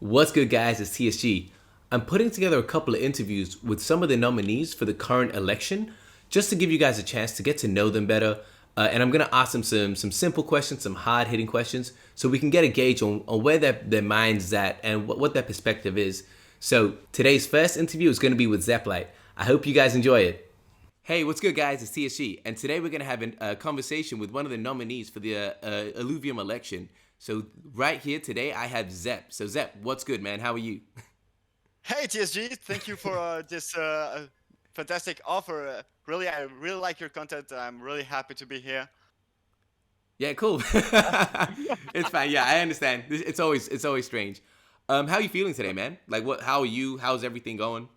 What's good, guys? It's TSG. I'm putting together a couple of interviews with some of the nominees for the current election, just to give you guys a chance to get to know them better. And I'm gonna ask them some simple questions, some hard hitting questions, so we can get a gauge on where their mind's at and what their perspective is. So today's first interview is gonna be with Zeptyle. I hope you guys enjoy it. Hey, what's good, guys? It's TSG, and today we're gonna have a conversation with one of the nominees for the Illuvium election. So right here today, I have Zep. So Zep, what's good, man? How are you? Hey TSG, thank you for this fantastic offer. Really, I really like your content. I'm really happy to be here. Yeah, cool. It's fine. Yeah, I understand. It's always strange. How are you feeling today, man? Like, what? How are you? How's everything going?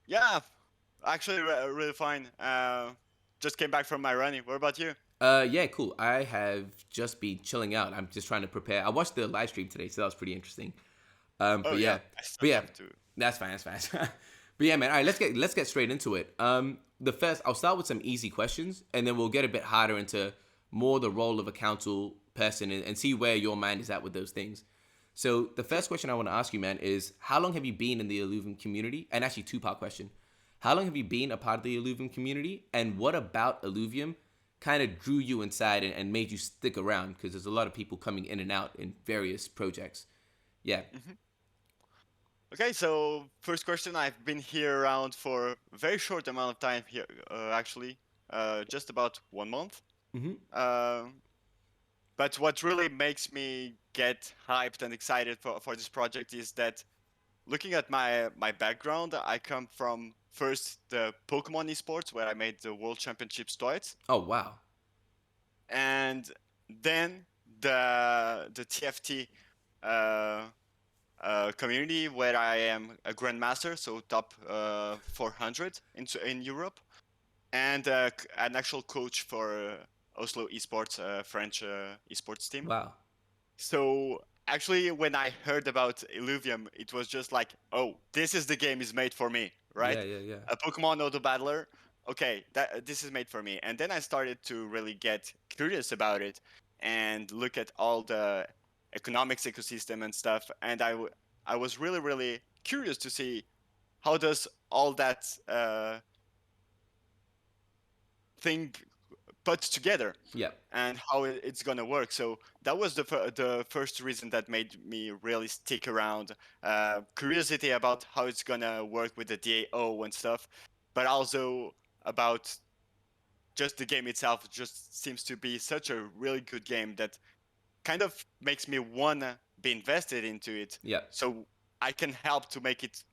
Yeah, actually, really fine. Just came back from my running. What about you? Yeah, cool. I have just been chilling out. I'm just trying to prepare. I watched the live stream today, so that was pretty interesting. Oh But yeah, yeah, I still but yeah, have to. that's fine. That's fine. But yeah, man. All right, let's get straight into it. I'll start with some easy questions, and then we'll get a bit harder into more the role of a council person and see where your mind is at with those things. So the Sure. first question I want to ask you, man, is how long have you been in the Illuvium community? And actually, two-part question: how long have you been a part of the Illuvium community, and what about Illuvium kind of drew you inside and made you stick around? Because there's a lot of people coming in and out in various projects. Yeah. Mhm. Okay, so first question. I've been here around for a very short amount of time here, actually, just about 1 month. Mm-hmm. Um but what really makes me get hyped and excited for this project is that looking at my background, I come from first the Pokemon esports where I made the World Championships twice, Oh wow. and then the TFT uh, community where I am a grandmaster, so top 400 in Europe, and an actual coach for Oslo esports, French esports team. Wow. So actually, when I heard about Illuvium, it was just like, oh, this is the game is made for me, Yeah, right? yeah, yeah. A Pokemon auto battler. Okay, that this is made for me. And then I started to really get curious about it and look at all the economics ecosystem and stuff. And I was really really curious to see how does all that thing put together Yeah. and how it's gonna work. So that was the first reason that made me really stick around. Curiosity about how it's gonna work with the DAO and stuff, but also about just the game itself. It just seems to be such a really good game that kind of makes me wanna be invested into it. Yeah. So I can help to make it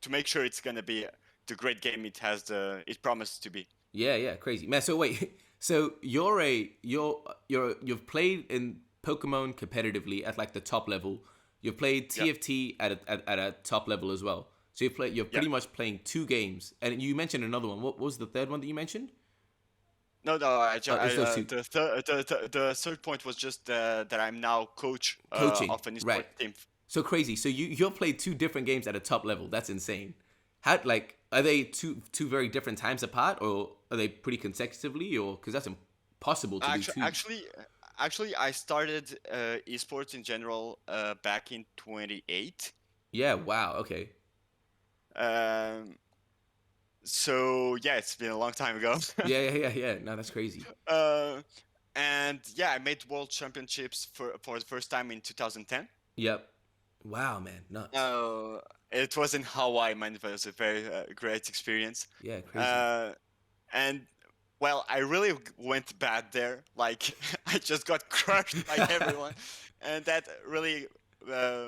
to make sure it's gonna be the great game it promises to be. Yeah, yeah. Crazy. Man, so wait. So you've played in Pokemon competitively at like the top level. You've played Yep. TFT at a top level as well. So you're Yeah. pretty much playing two games. And you mentioned another one. What was the third one that you mentioned? No, no. It's those two. The third point was just that I'm now coach Coaching. of an Right. esports team. So crazy. So you've played two different games at a top level. That's insane. How like are they two very different times apart, or are they pretty consecutively, or because that's impossible to do Actually, two? actually, actually, I started esports in general back in 28. Yeah. Wow. Okay. Um, so yeah, it's been a long time ago. Yeah. Yeah. Yeah. Yeah. No, that's crazy. uh, and yeah, I made world championships for the first time in 2010. Yep. Wow, man, nuts. Uh, it was in Hawaii, man. It was a very great experience. Yeah, crazy. Uh, and well, I really went bad there. Like I just got crushed by everyone, and that really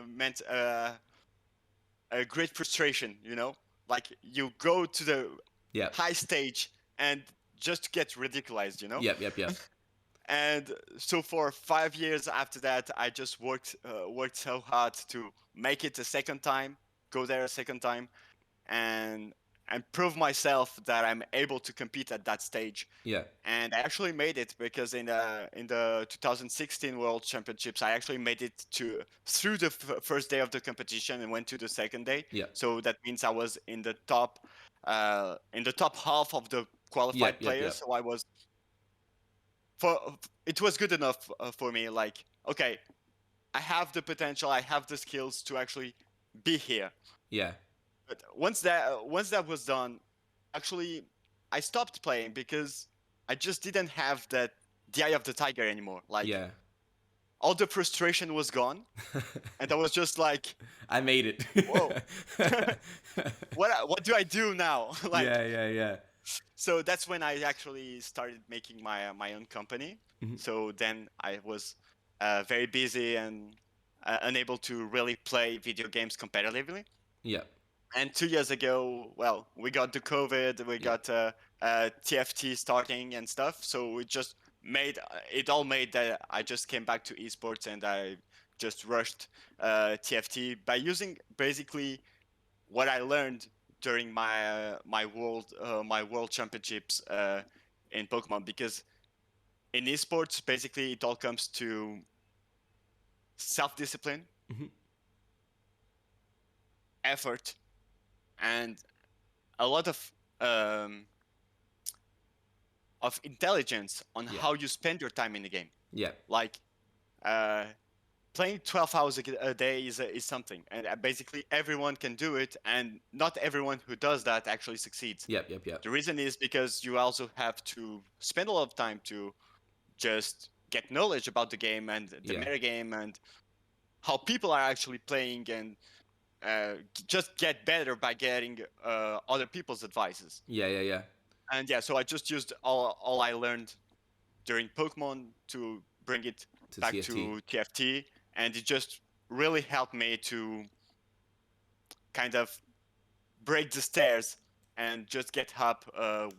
meant a great frustration. Like you go to the Yep. high stage and just get ridiculized. Yep. Yep. Yep. And so for 5 years after that, I just worked so hard to make it a second time, go there a second time, and and prove myself that I'm able to compete at that stage. Yeah. And I actually made it because in the 2016 World Championships, I actually made it to through the first day of the competition and went to the second day. Yeah. So that means I was in the top half of the Yep. qualified Yep. players. Yep. So I was for it was good enough for me. Like, okay, I have the potential, I have the skills to actually be here. Yeah. But once that was done, actually, I stopped playing because I just didn't have the eye of the tiger anymore. Like Yeah. all the frustration was gone, and I was just like, I made it. "Whoa, what do I do now?" Like, Yeah, yeah, yeah. so that's when I actually started making my own company. Mhm. So then I was very busy and unable to really play video games competitively. Yeah. And 2 years ago, well, we got the COVID, we Yeah. got TFT starting and stuff. So it all made that I just came back to esports and I just rushed TFT by using basically what I learned during my world championships in Pokemon. Because in esports, basically, it all comes to self discipline, Mhm. effort, and a lot um, of intelligence on Yeah. how you spend your time in the game. Yeah. Like uh, playing 12 hours a day is something, and basically everyone can do it, and not everyone who does that actually succeeds. Yep, yep, yep. The reason is because you also have to spend a lot of time to just get knowledge about the game and the Yeah. meta game and how people are actually playing, and just get better by getting other people's advices. Yeah, yeah, yeah. And yeah, so I just used all I learned during Pokemon to bring it To back TFT. to TFT, and it just really helped me to kind of break the stairs and just get up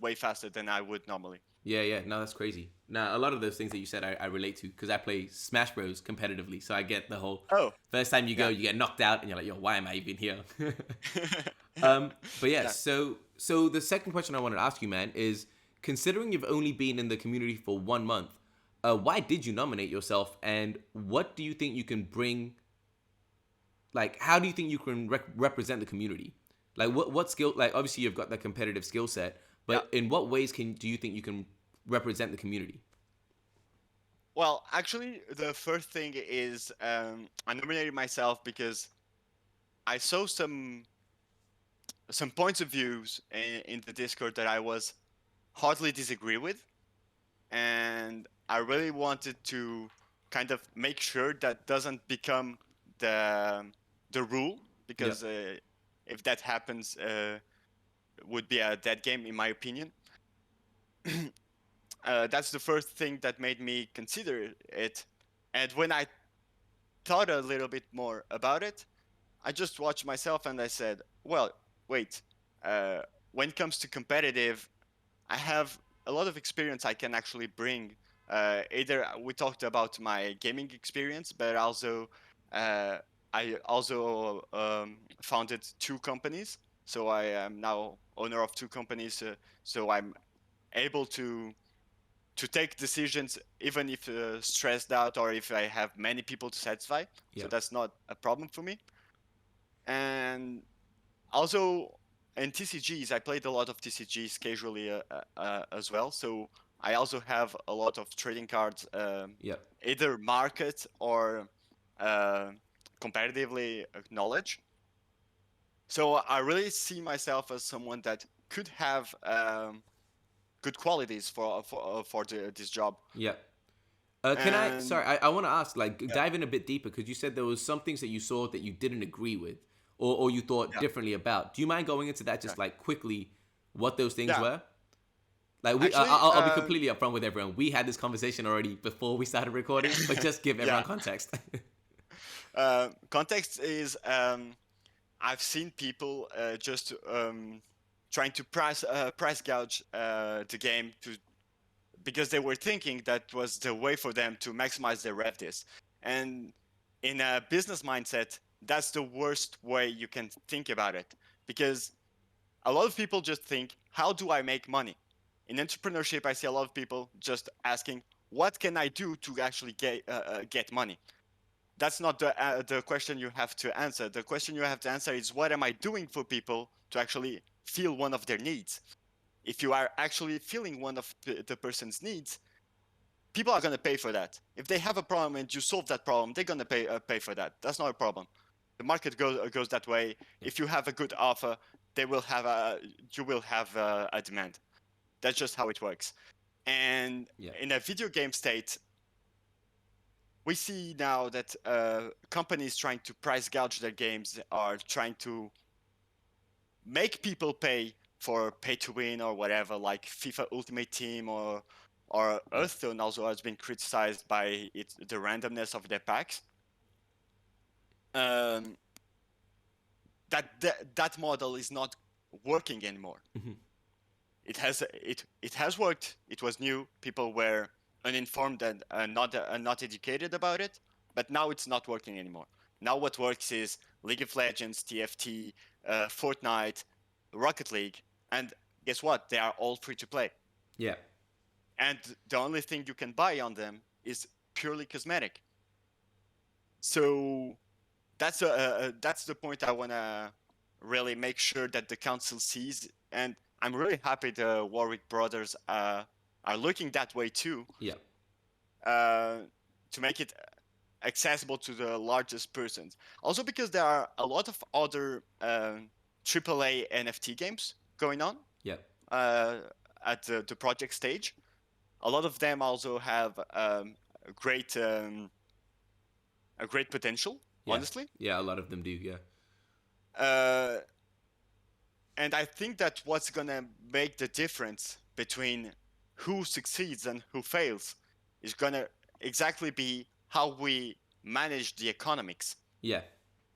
way faster than I would normally. Yeah, yeah. No, that's crazy. Now, a lot of those things that you said, I relate to because I play Smash Bros competitively. So I get the whole Oh, first time you go, yeah. you get knocked out, and you're like, yo, why am I even here? Yeah. But yeah, Yeah. so the second question I wanted to ask you, man, is considering you've only been in the community for 1 month, why did you nominate yourself, and what do you think you can bring? Like, how do you think you can represent the community? Like, what skill? Like, obviously you've got that competitive skill set, Yeah. but in what ways do you think you can represent the community? Well, actually, the first thing is I nominated myself because I saw some points of views in the Discord that I was hardly disagree with, and I really wanted to kind of make sure that doesn't become the the rule, Yep. because if that happens, it would be a dead game in my opinion. That's the first thing that made me consider it, and when I thought a little bit more about it, I just watched myself and I said, well, wait, uh, when it comes to competitive, I have a lot of experience I can actually bring. Either we talked about my gaming experience, but also I also founded two companies. So I am now owner of two companies. So I'm able to take decisions even if stressed out or if I have many people to satisfy. So Yep. that's not a problem for me. And also in TCGs, I played a lot of TCGs casually as well. So I also have a lot of trading cards, Yep. either market or uh, competitively acknowledged. So I really see myself as someone that could have good qualities for this job. Yep. Can I? And Sorry, I want to ask. Like, yeah, dive in a bit deeper because you said there was some things that you saw that you didn't agree with, or you thought yeah, differently about. Do you mind going into that yeah, just like quickly? What those things yeah. were? Like, Actually, I'll be completely upfront with everyone. We had this conversation already before we started recording, but just give everyone yeah. context. Context is I've seen people just trying to price gouge the game because they were thinking that was the way for them to maximize their RevDis. And in a business mindset, that's the worst way you can think about it, because a lot of people just think, how do I make money? In entrepreneurship, I see a lot of people just asking, what can I do to actually get money? That's not the question you have to answer. The question you have to answer is, what am I doing for people to actually feel one of their needs? If you are actually feeling one of the person's needs, people are going to pay for that. If they have a problem and you solve that problem, they're going to pay for that. That's not a problem. The market goes that way. If you have a good offer, you will have a demand. That's just how it works. And in a video game state, we see now that companies trying to price gouge their games are trying to make people pay for pay to win or whatever, like FIFA Ultimate Team or Hearthstone also has been criticized by the randomness of their packs. That model is not working anymore. Mm-hmm. It has worked. It was new. People were uninformed and not educated about it. But now it's not working anymore. Now what works is League of Legends, TFT, Fortnite, Rocket League, and guess what? They are all free to play. Yeah. And the only thing you can buy on them is purely cosmetic. So that's the point I want to really make sure that the council sees. And I'm really happy the Warwick brothers are looking that way too. Yeah. To make it accessible to the largest persons. Also because there are a lot of other AAA NFT games going on. Yeah. At the project stage. A lot of them also have a great potential, honestly. Yeah, a lot of them do, yeah. And I think that what's going to make the difference between who succeeds and who fails is going to exactly be how we manage the economics. Yeah.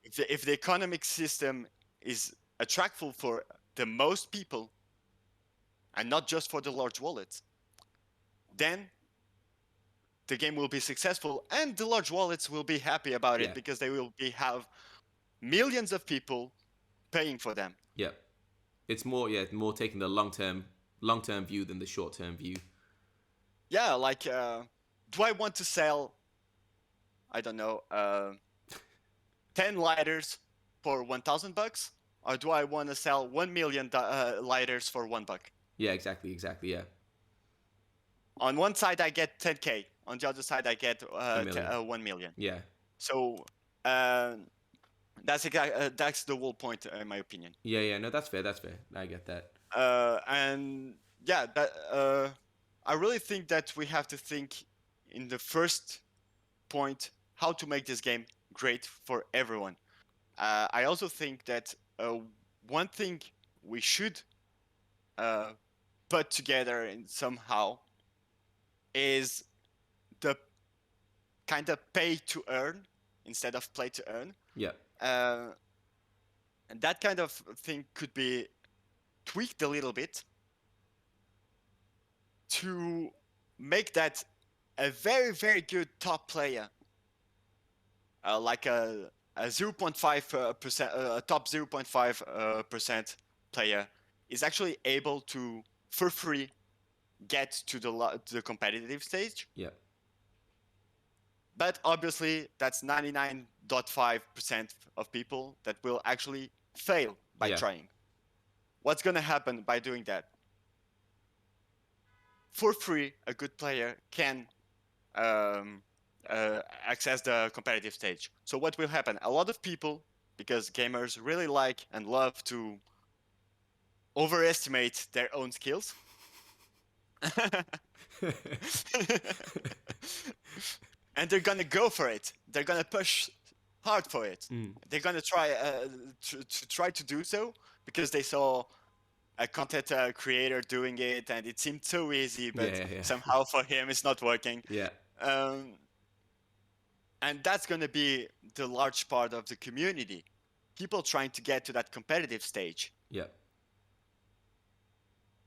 If the economic system is attractive for the most people and not just for the large wallets, then the game will be successful and the large wallets will be happy about it because they will have millions of people paying for them. Yeah. It's more taking the long-term view than the short-term view. Yeah, like do I want to sell, I don't know, 10 lighters for $1,000, or do I want to sell 1 million lighters for $1? Yeah, exactly, yeah. On one side I get 10K, on the other side I get 1 million. Yeah. So that's the whole point, in my opinion. Yeah, no, that's fair. I get that. And yeah, I really think that we have to think in the first point how to make this game great for everyone. I also think that one thing we should put together in somehow is the kind of pay to earn instead of play to earn. Yeah. And that kind of thing could be tweaked a little bit to make that a very, very good top player, like a 0.5%, top 0.5% player, is actually able to, for free, get to the competitive stage. Yeah. But obviously, that's 99.5% of people that will actually fail by trying. What's going to happen by doing that? For free, a good player can access the competitive stage. So what will happen? A lot of people, because gamers really like and love to overestimate their own skills. And they're gonna go for it. They're gonna push hard for it. They're gonna try to do so because they saw a content creator doing it, and it seemed so easy, but somehow for him it's not working. Yeah. And that's gonna be the large part of the community. People trying to get to that competitive stage. Yeah.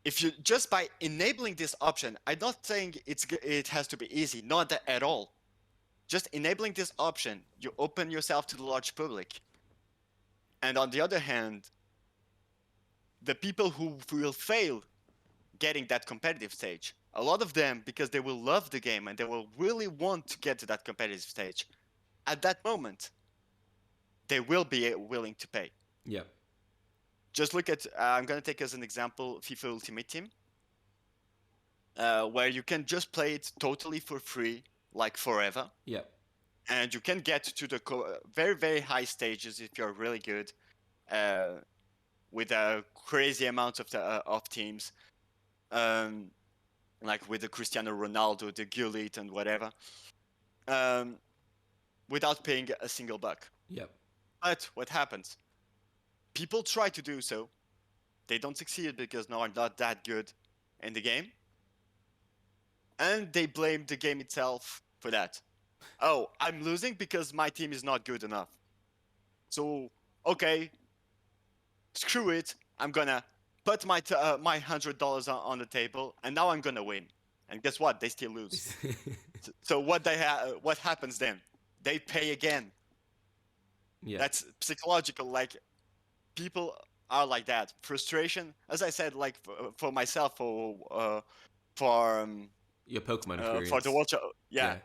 If you just by enabling this option, I'm not saying it has to be easy, not at all. Just enabling this option, you open yourself to the large public. And on the other hand, the people who will fail getting that competitive stage, a lot of them, because they will love the game and they will really want to get to that competitive stage, at that moment, they will be willing to pay. Yeah. Just look at, I'm going to take as an example FIFA Ultimate Team. where you can just play it totally for free, like forever, Yep. and you can get to the very very high stages if you're really good, uh, with a crazy amount of teams, um, like with the Cristiano Ronaldo, the Gullit, and whatever, um, without paying a single buck. Yep. But what happens? People try to do so. They don't succeed because they are not that good in the game, and they blame the game itself for that. Oh, I'm losing because my team is not good enough. So, okay, screw it. I'm gonna put my $100 on the table, and now I'm gonna win. And guess what? They still lose. So what happens then? They pay again. Yeah. That's psychological. Like, people are like that. Frustration, as I said, like for myself, for Your Pokemon for the experience. watch. Yeah.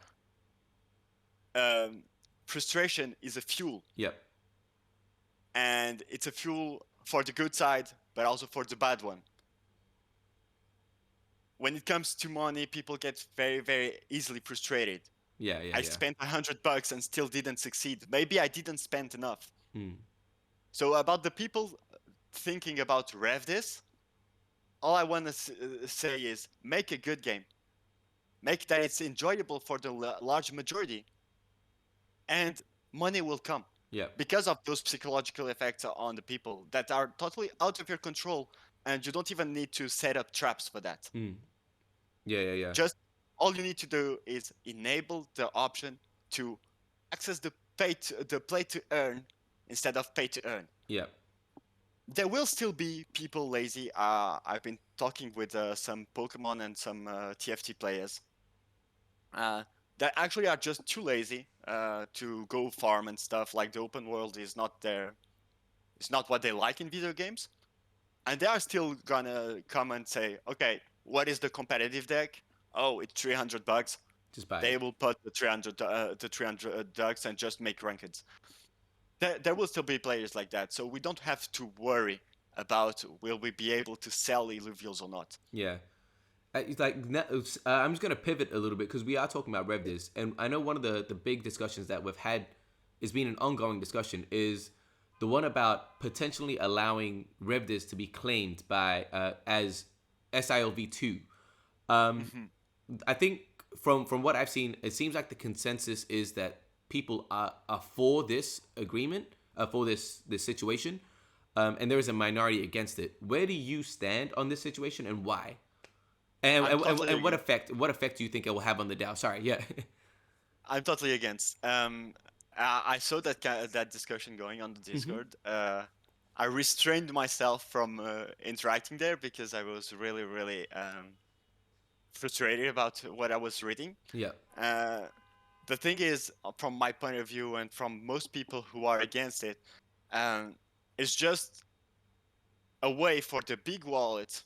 Yeah. Frustration is a fuel, Yep. and it's a fuel for the good side, but also for the bad one. When it comes to money, people get very, very easily frustrated. Yeah. Yeah. I Yeah. spent $100 and still didn't succeed. Maybe I didn't spend enough. Hmm. So about the people thinking about RevDis, all I want to say is make a good game. Make that it's enjoyable for the large majority, and money will come. Yep. Because of those psychological effects on the people that are totally out of your control, and you don't even need to set up traps for that. Hmm. Yeah. Yeah. Yeah. Just all you need to do is enable the option to access the play to earn instead of pay to earn. Yep. There will still be people lazy. I've been talking with some Pokemon and some TFT players that actually are just too lazy to go farm and stuff. Like, the open world is not there. It's not what they like in video games, and they are still gonna come and say, "Okay, what is the competitive deck? Oh, it's $300." Just buy They it. will put the 300 ducks and just make rankeds. There will still be players like that, so we don't have to worry about will we be able to sell Illuvials or not. Yeah. It's like I'm just gonna pivot a little bit because we are talking about RevDis, and I know one of the big discussions that we've had has been an ongoing discussion is the one about potentially allowing RevDis to be claimed by as SILV2. Mhm. I think from what I've seen, it seems like the consensus is that people are for this agreement, for this situation, and there is a minority against it. Where do you stand on this situation, and why? And, I'm and, totally and against. what effect do you think it will have on the DAO? Sorry, yeah. I'm totally against. I saw that discussion going on the Hmm. Discord. I restrained myself from interacting there because I was really, really frustrated about what I was reading. Yeah, Uh, the thing is, from my point of view and from most people who are against it, um, it's just a way for the big wallets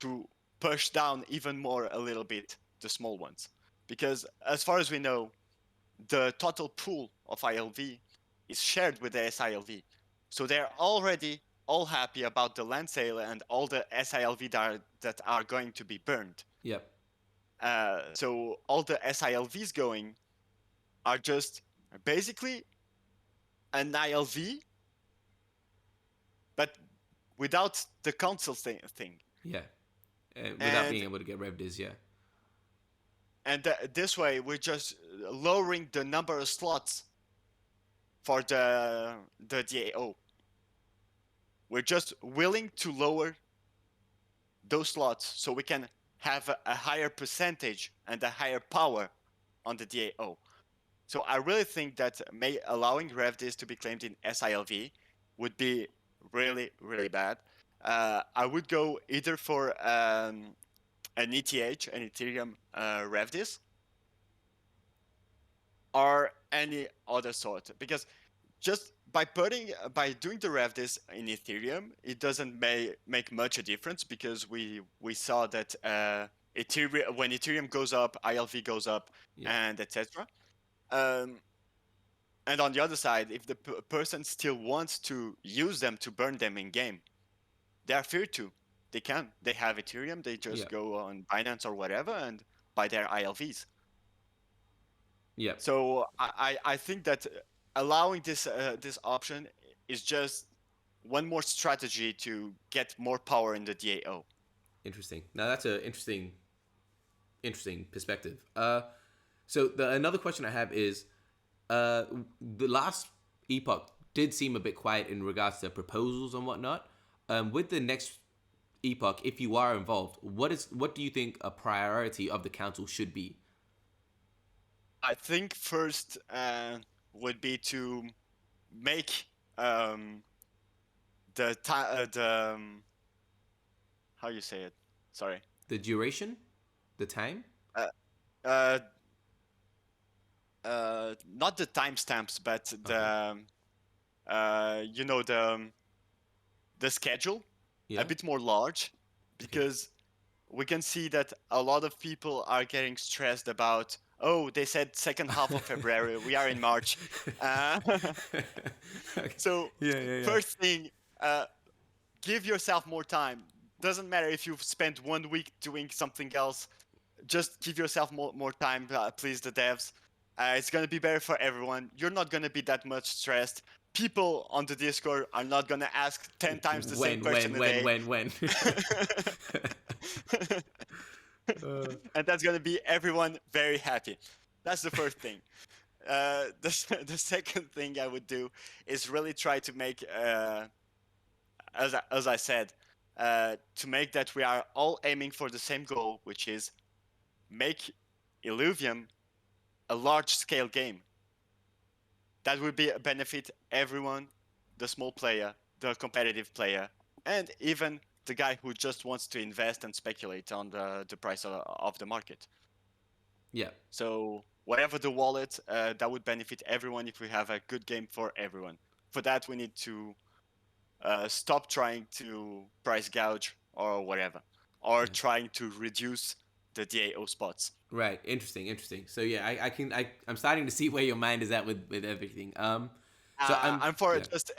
to push down even more a little bit the small ones. Because as far as we know, the total pool of ILV is shared with the SILV. So they're already all happy about the land sale and all the SILV that are going to be burned. yeah, So all the SILVs going are just basically an ILV, but without the council thing. yeah. Without being And able to get RevDis, yeah, this way we're just lowering the number of slots for the DAO. We're just willing to lower those slots so we can have a higher percentage and a higher power on the DAO. So I really think that allowing RevDis to be claimed in SILV would be really, really bad. I would go either for an ETH, an Ethereum RevDis, or any other sort, because just by doing the RevDis in Ethereum, it doesn't make much a difference, because we saw that Ethereum, when Ethereum goes up, ILV goes up, yeah, and etc. Um, and on the other side, if the person still wants to use them to burn them in game, they are free to. they can. They have Ethereum. They just Yeah. go on Binance or whatever and buy their ILVs. Yeah. So I think that allowing this option is just one more strategy to get more power in the DAO. Interesting. Now that's an interesting perspective. So another question I have is, the last Epoch did seem a bit quiet in regards to proposals and whatnot. With the next Epoch, if you are involved, what do you think a priority of the council should be? I think first would be to make the time how you say it. Sorry. The duration, the time. Uh, uh, Not the timestamps, but Okay. the schedule a Yeah. bit more large, Okay. because we can see that a lot of people are getting stressed about, oh, they said second half of February, we are in March. uh, Okay. so Yeah. Yeah. Yeah. first thing, uh, give yourself more time. Doesn't matter if you've spent 1 week doing something else, just give yourself more time, please, the devs. It's gonna be better for everyone. You're not gonna be that much stressed. People on the Discord are not gonna ask 10 times the same When? question When? a When? day. When? And that's gonna be everyone very happy. That's the first thing. The second thing I would do is really try to make, as I said, to make that we are all aiming for the same goal, which is make Illuvium a large-scale game. That would benefit everyone, the small player, the competitive player, and even the guy who just wants to invest and speculate on the price of the market. Yeah. So whatever the wallet, that would benefit everyone if we have a good game for everyone. For that, we need to stop trying to price gouge or whatever, or Right. trying to reduce the DAO spots. Right. Interesting. So yeah, I'm starting to see where your mind is at with everything. So I'm for yeah. just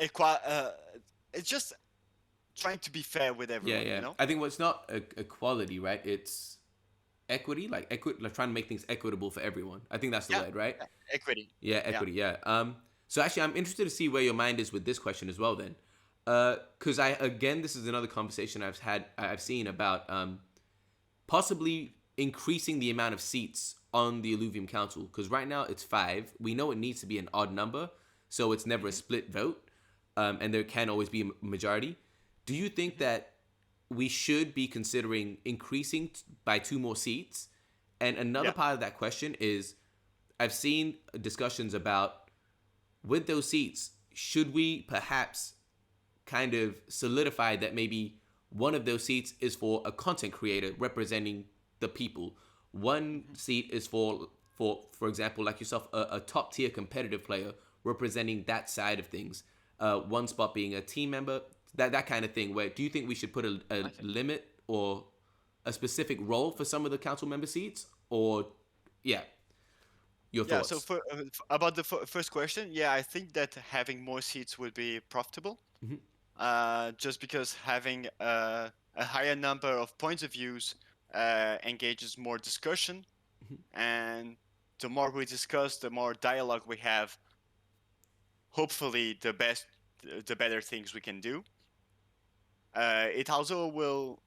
it's just trying to be fair with Yeah, everyone, yeah. you know? I think what's not equality, right? It's equity, like trying to make things equitable for everyone. I think that's the Yeah, word, right? yeah, equity. Yeah, Yeah. equity. Yeah. So actually, I'm interested to see where your mind is with this question as well. Then, because this is another conversation I've seen about possibly increasing the amount of seats on the Illuvium Council. Because right now it's 5. We know it needs to be an odd number, so it's never a Hmm. split vote, and there can always be a majority. Do you think Hmm. that we should be considering increasing by 2 more seats? And another Yeah. part of that question is, I've seen discussions about, with those seats, should we perhaps kind of solidify that maybe one of those seats is for a content creator representing the people. One Hmm. seat is for example, like yourself, a top tier competitive player representing that side of things. One spot being a team member, that kind of thing. Where do you think we should put a I see. limit or a specific role for some of the council member seats? Or yeah, your Yeah. So thoughts? for about the first question, yeah, I think that having more seats would be profitable. Hmm. Just because having a higher number of points of views engages more discussion, and the more we discuss, the more dialogue we have. Hopefully, the better things we can do. It also will,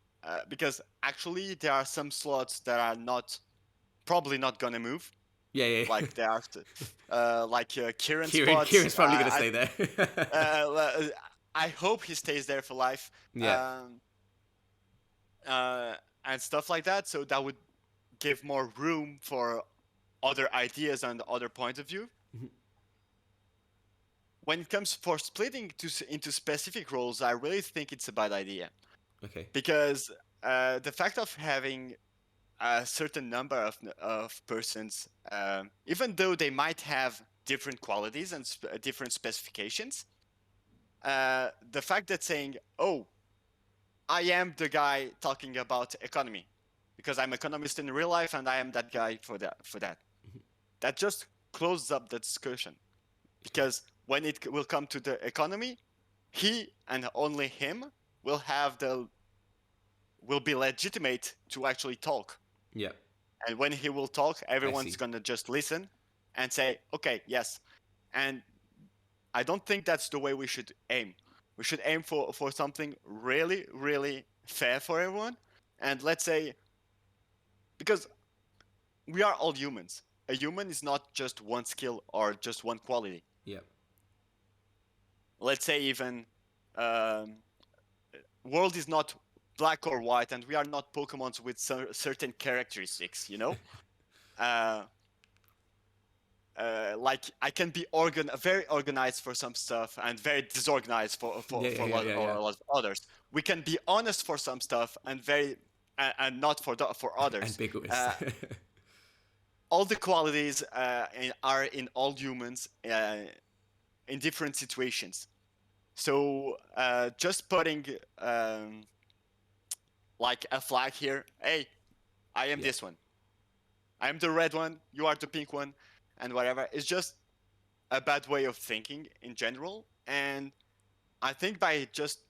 because actually there are some slots that are probably not gonna move. Yeah, yeah. Like there are, Kieran Kieran, spots. Kieran's probably gonna stay there. I hope he stays there for life. Yeah. Um, and stuff like that. So that would give more room for other ideas and other points of view. Mhm. When it comes for splitting into specific roles, I really think it's a bad idea, Okay. because the fact of having a certain number of persons, even though they might have different qualities and different specifications, the fact that saying, oh, I am the guy talking about economy because I'm economist in real life and I am that guy for that. That just closes up the discussion, because when it will come to the economy, he and only him will have will be legitimate to actually talk. Yeah. And when he will talk, everyone's see. gonna just listen and say, okay, yes. And I don't think that's the way we should aim. We should aim for something really, really fair for everyone. And let's say, because we are all humans. A human is not just one skill or just one quality. Yeah. Let's say even world is not black or white, and we are not Pokemons with certain characteristics. You know, like I can be very organized for some stuff and very disorganized Yeah. a lot of others. We can be honest for some stuff and very and not for others. Ambiguous. All the qualities are in all humans in different situations. So just putting like a flag here. Hey, I am this one. I am the red one. You are the pink one, and whatever. It's just a bad way of thinking in general. And I think by just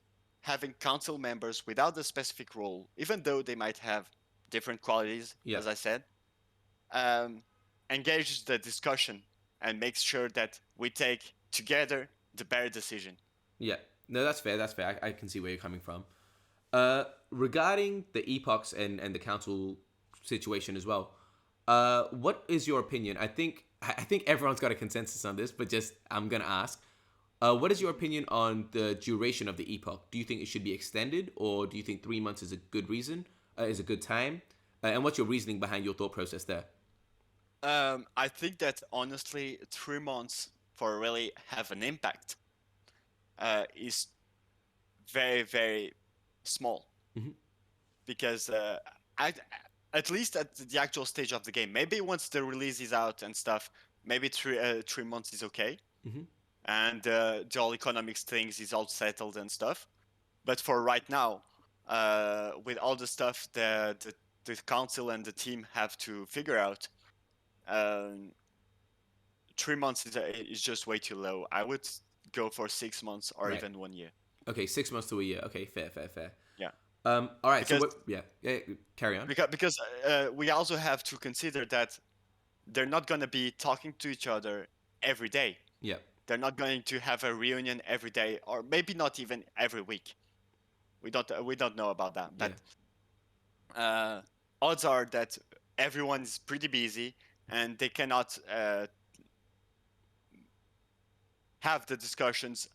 having council members without a specific role, even though they might have different qualities, as I said, engages the discussion and makes sure that we take together the better decision. Yeah. No, that's fair. That's fair. I can see where you're coming from. Regarding the epochs and the council situation as well, what is your opinion? I think everyone's got a consensus on this, but just I'm gonna ask, what is your opinion on the duration of the epoch? Do you think it should be extended, or do you think 3 months is a good reason? Is a good time? And what's your reasoning behind your thought process there? I think that honestly, 3 months for really have an impact is very, very small. Because at least at the actual stage of the game, maybe once the release is out and stuff, maybe 3 months is okay. And the all economics things is all settled and stuff. But for right now, with all the stuff that the council and the team have to figure out, 3 months is just way too low. I would go for 6 months or even 1 year. Okay, 6 months to a year. Okay, fair. Yeah. All right. Because, yeah, carry on. Because we also have to consider that they're not going to be talking to each other every day. Yeah. They're not going to have a reunion every day, or maybe not even every week. We don't know about that. But odds are that everyone is pretty busy and they cannot have the discussions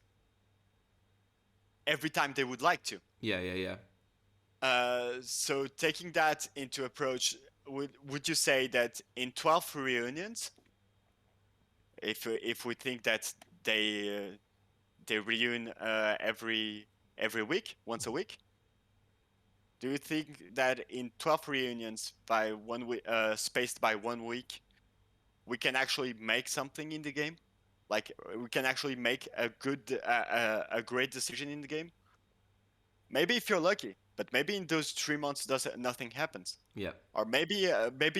every time they would like to. Yeah. So taking that into approach, would you say that in 12 reunions, if we think that they reunion every week, once a week, do you think that in 12 reunions by 1 week, spaced by 1 week, we can actually make something in the game? Like we can actually make a great decision in the game? Maybe if you're lucky, but maybe in those 3 months nothing happens. Yeah. Or maybe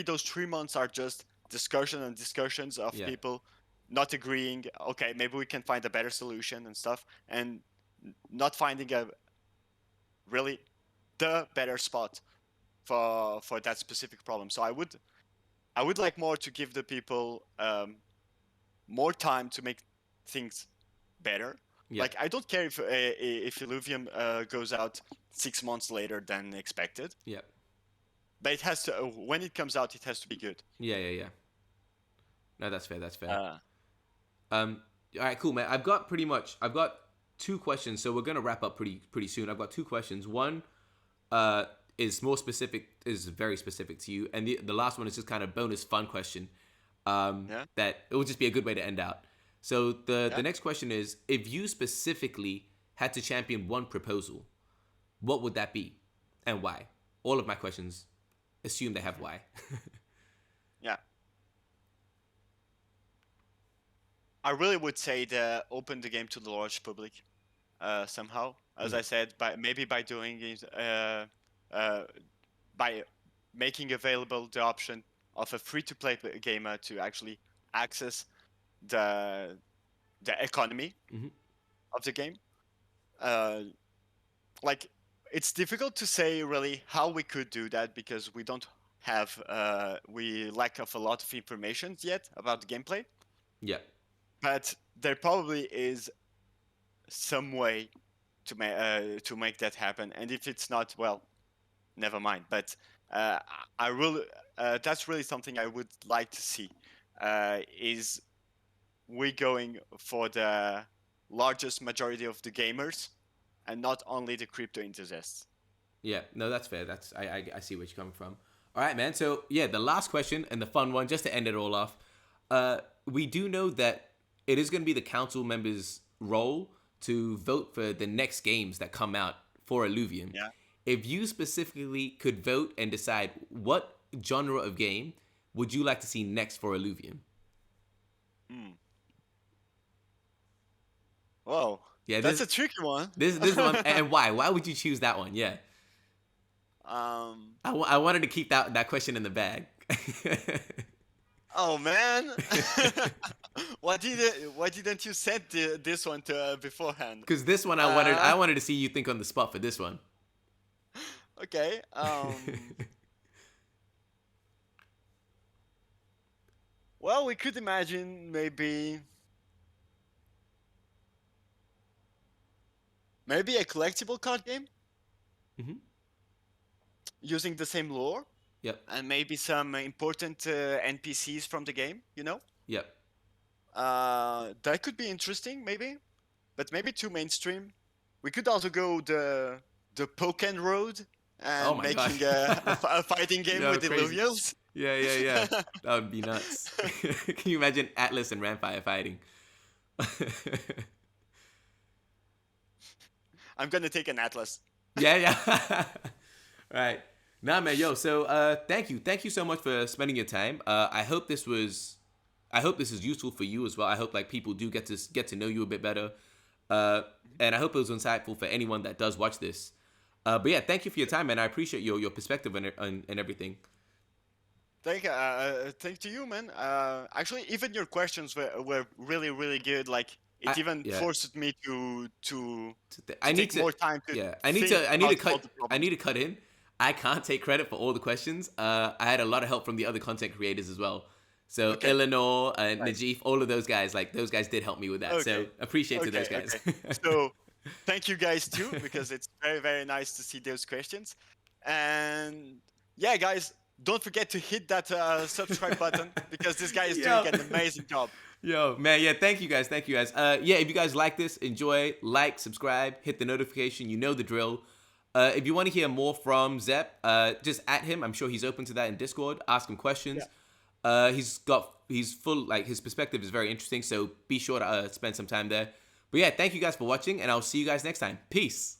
those 3 months are just discussions of people not agreeing. Okay, maybe we can find a better solution and stuff, and not finding a really the better spot for that specific problem. So I would like more to give the people more time to make things better. Like I don't care if Illuvium goes out 6 months later than expected. Yeah. But it has to when it comes out, it has to be good. Yeah. No, that's fair. All right, cool, man. I've got 2 questions, so we're gonna wrap up pretty soon. I've got 2 questions. One is very specific to you, and the last one is just kind of bonus fun question. That it will just be a good way to end out. So the next question is, if you specifically had to champion one proposal, what would that be and why? All of my questions assume they have why. Yeah. I really would say to open the game to the large public somehow. As I said, by doing it, by making available the option of a free-to-play gamer to actually access the economy of the game. Like it's difficult to say really how we could do that because we don't have we lack of a lot of information yet about the gameplay. Yeah. But there probably is some way to make that happen. And if it's not, well, never mind. But I really that's really something I would like to see. Is we going for the largest majority of the gamers and not only the crypto enthusiasts. Yeah, no, that's fair. That's I see where you're coming from. All right, man. So yeah, the last question and the fun one, just to end it all off. We do know that it is going to be the council members' role to vote for the next games that come out for Illuvium. Yeah. If you specifically could vote and decide what genre of game would you like to see next for Illuvium? Whoa. Yeah, That's a tricky one. This one, and why? Why would you choose that one? Yeah. I wanted to keep that question in the bag. Oh man, why didn't you set this one to beforehand? Because this one I wanted to see you think on the spot for this one. Okay. Well, we could imagine maybe a collectible card game using the same lore. Yep. And maybe some important NPCs from the game, you know? Yep. That could be interesting, maybe, but maybe too mainstream. We could also go the Pokken road and making a fighting game with Illuviums. Yeah. That would be nuts. Can you imagine Atlas and Rampire fighting? I'm gonna take an Atlas. Yeah. Right. Nah, man, yo. So, thank you so much for spending your time. I hope this is useful for you as well. I hope like people do get to know you a bit better, and I hope it was insightful for anyone that does watch this. But yeah, thank you for your time, man. I appreciate your perspective and everything. Thank to you, man. Actually, even your questions were really, really good. Like it forced me to take more time to. Yeah, I need to cut in. I can't take credit for all the questions. I had a lot of help from the other content creators as well. So Eleanor and Najif, all of those guys, like those guys did help me with that. So appreciate to those guys. So thank you guys too, because it's very, very nice to see those questions. And yeah, guys, don't forget to hit that subscribe button because this guy is doing an amazing job. Yo, man, yeah, thank you guys. Yeah, if you guys like this, enjoy, like, subscribe, hit the notification. You know the drill. If you want to hear more from Zep, just at him. I'm sure he's open to that in Discord. Ask him questions. Yeah. He's full, like his perspective is very interesting. So be sure to spend some time there. But yeah, thank you guys for watching, and I'll see you guys next time. Peace.